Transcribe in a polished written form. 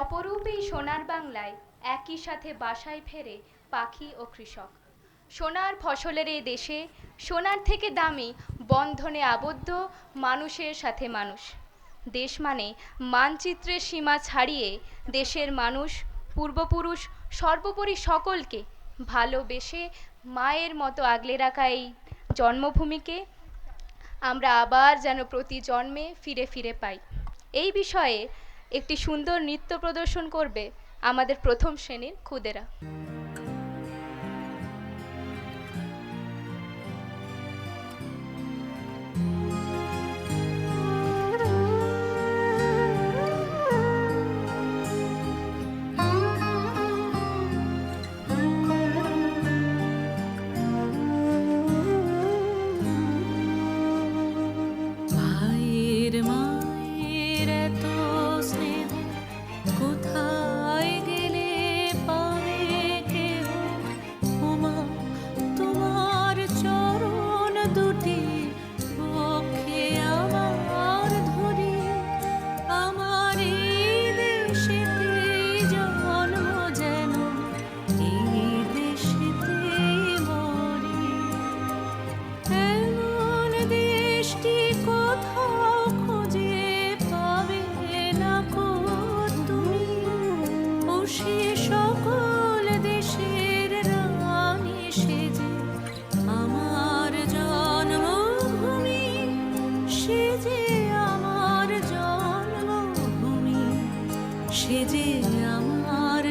অপরূপ এই সোনার বাংলায় একই সাথে বাসায় ফেরে পাখি ও কৃষক। সোনার ফসলের এই দেশে সোনার থেকে দামি বন্ধনে আবদ্ধ মানুষের সাথে মানুষ। দেশ মানে মানচিত্রের সীমা ছাড়িয়ে দেশের মানুষ, পূর্বপুরুষ, সর্বোপরি সকলকে ভালোবেসে মায়ের মতো আগলে রাখা এই জন্মভূমিকে আমরা আবার যেন প্রতি জন্মে ফিরে ফিরে পাই। এই বিষয়ে একটি সুন্দর নৃত্য প্রদর্শন করবে আমাদের প্রথম শ্রেণীর খুদেরা। সে যে আমার